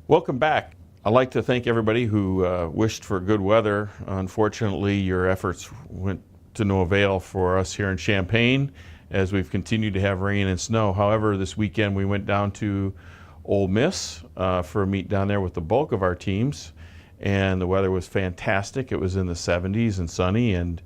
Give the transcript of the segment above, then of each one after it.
Welcome back. I'd like to thank everybody who wished for good weather. Unfortunately, your efforts went to no avail for us here in Champaign as we've continued to have rain and snow. However, this weekend we went down to Ole Miss for a meet down there with the bulk of our teams, and the weather was fantastic. It was in the 70s and sunny, and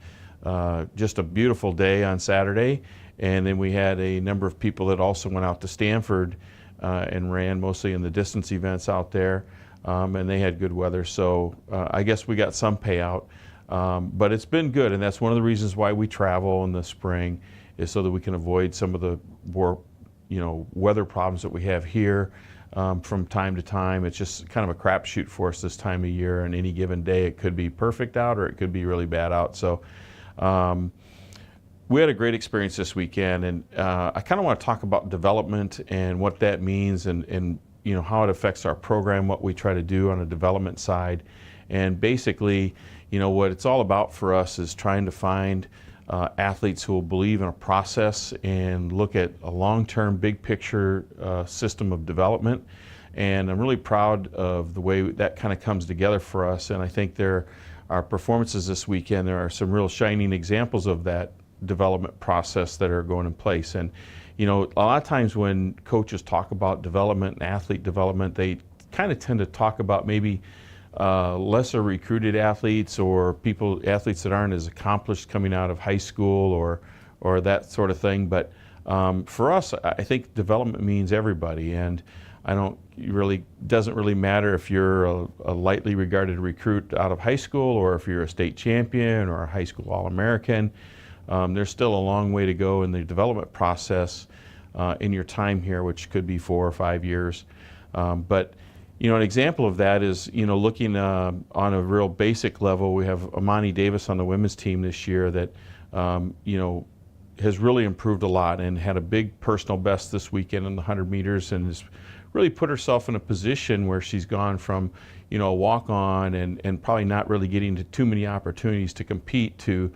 just a beautiful day on Saturday. And then we had a number of people that also went out to Stanford and ran mostly in the distance events out there, and they had good weather. So I guess we got some payout, but it's been good, and that's one of the reasons why we travel in the spring, is so that we can avoid some of the more, weather problems that we have here from time to time. It's just kind of a crapshoot for us this time of year, and any given day it could be perfect out or it could be really bad out. So we had a great experience this weekend, and I kind of want to talk about development and what that means, and how it affects our program, what we try to do on a development side. And basically, what it's all about for us is trying to find athletes who will believe in a process and look at a long-term, big picture system of development. And I'm really proud of the way that kind of comes together for us. And I think our performances this weekend, there are some real shining examples of that development process that are going in place. And a lot of times when coaches talk about development and athlete development, they kind of tend to talk about maybe lesser recruited athletes, or athletes that aren't as accomplished coming out of high school or that sort of thing. But for us, I think development means everybody, and doesn't really matter if you're a lightly regarded recruit out of high school, or if you're a state champion or a high school All-American. There's still a long way to go in the development process in your time here, which could be 4 or 5 years. But an example of that is, looking on a real basic level, we have Amani Davis on the women's team this year that, has really improved a lot and had a big personal best this weekend in the 100 meters, and has really put herself in a position where she's gone from, a walk-on and probably not really getting to too many opportunities to compete, to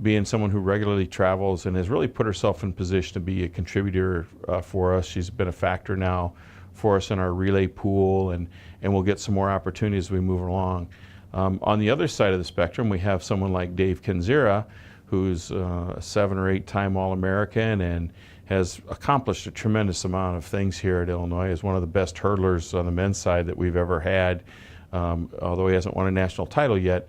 being someone who regularly travels and has really put herself in position to be a contributor for us. She's been a factor now for us in our relay pool, and we'll get some more opportunities as we move along. On the other side of the spectrum, we have someone like Dave Kenzira, who's a 7 or 8 time All-American and has accomplished a tremendous amount of things here at Illinois. Is one of the best hurdlers on the men's side that we've ever had, although he hasn't won a national title yet.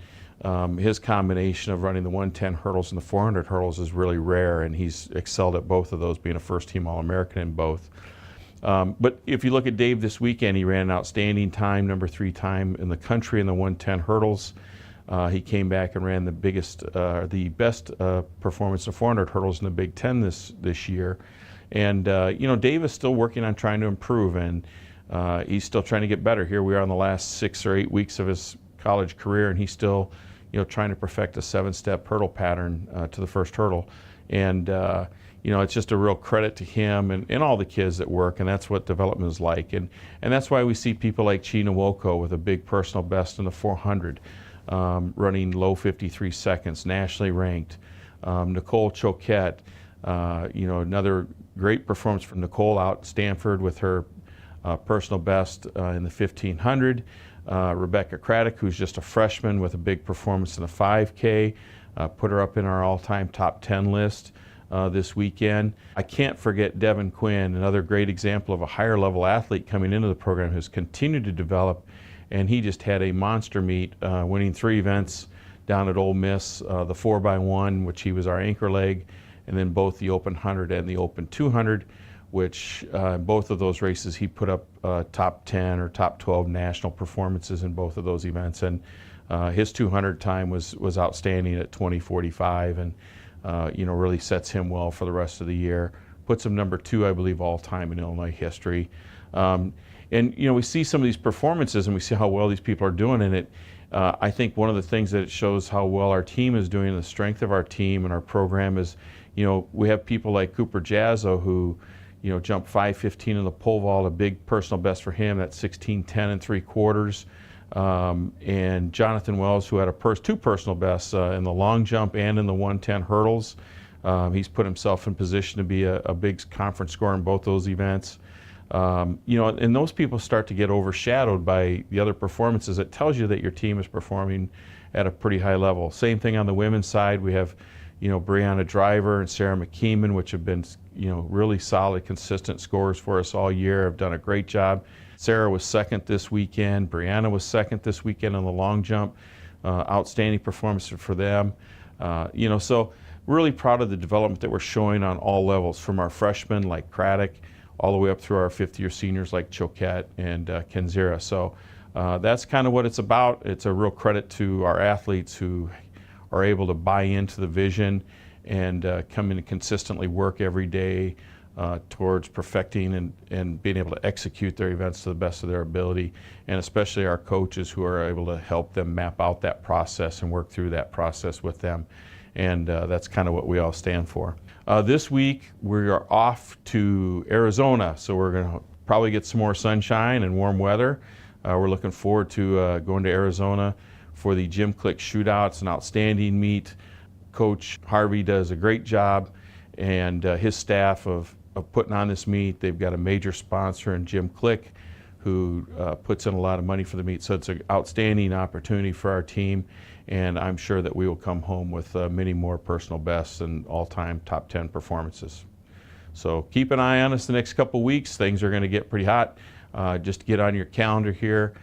His combination of running the 110 hurdles and the 400 hurdles is really rare, and he's excelled at both of those, being a first-team All-American in both. But if you look at Dave this weekend, he ran an outstanding time, number 3 time in the country in the 110 hurdles. He came back and ran the best performance in 400 hurdles in the Big Ten this year. And Dave is still working on trying to improve, and he's still trying to get better. Here we are in the last 6 or 8 weeks of his college career, and he's still trying to perfect a 7-step hurdle pattern to the first hurdle. And it's just a real credit to him and all the kids that work, and that's what development is like. And that's why we see people like Chi Nwoko with a big personal best in the 400, running low 53 seconds, nationally ranked. Nicole Choquette, another great performance from Nicole out at Stanford with her personal best in the 1500. Rebecca Craddock, who's just a freshman with a big performance in the 5K, put her up in our all-time top 10 list this weekend. I can't forget Devin Quinn, another great example of a higher level athlete coming into the program who's continued to develop, and he just had a monster meet, winning 3 events down at Ole Miss, the 4x1, which he was our anchor leg, and then both the Open 100 and the Open 200, which both of those races he put up top 10 or top 12 national performances in both of those events. And his 200 time was outstanding at 20:45, and really sets him well for the rest of the year. Puts him number 2, I believe, all time in Illinois history. And we see some of these performances and we see how well these people are doing in it. I think one of the things that it shows how well our team is doing, and the strength of our team and our program is, we have people like Cooper Jazzo who, jumped 5:15 in the pole vault, a big personal best for him. That's 16:10 3/4. And Jonathan Wells, who had 2 personal bests in the long jump and in the 110 hurdles. He's put himself in position to be a big conference scorer in both those events. You know, and those people start to get overshadowed by the other performances. It tells you that your team is performing at a pretty high level. Same thing on the women's side. We have, you know, Brianna Driver and Sarah McKeeman, which have been, you know, really solid, consistent scorers for us all year, have done a great job. Sarah was second this weekend. Brianna was second this weekend on the long jump. Outstanding performance for them. You know, so really proud of the development that we're showing on all levels, from our freshmen like Craddock all the way up through our fifth-year seniors like Choquette and Kenzira. So that's kind of what it's about. It's a real credit to our athletes who are able to buy into the vision and come in and consistently work every day towards perfecting and being able to execute their events to the best of their ability, and especially our coaches who are able to help them map out that process and work through that process with them. And that's kind of what we all stand for. This week we are off to Arizona, so we're going to probably get some more sunshine and warm weather. We're looking forward to going to Arizona for the Jim Click Shootout. It's an outstanding meet. Coach Harvey does a great job, and his staff of putting on this meet. They've got a major sponsor in Jim Click, who puts in a lot of money for the meet. So it's an outstanding opportunity for our team, and I'm sure that we will come home with many more personal bests and all-time top 10 performances. So keep an eye on us the next couple weeks. Things are going to get pretty hot. Just get on your calendar here.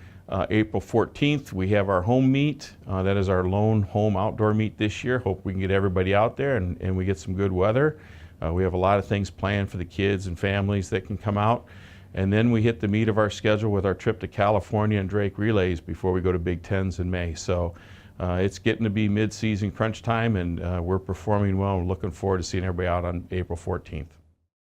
April 14th, we have our home meet. That is our lone home outdoor meet this year. Hope we can get everybody out there and we get some good weather. We have a lot of things planned for the kids and families that can come out. And then we hit the meat of our schedule with our trip to California and Drake Relays before we go to Big Tens in May. So it's getting to be mid-season crunch time, and we're performing well. We're looking forward to seeing everybody out on April 14th.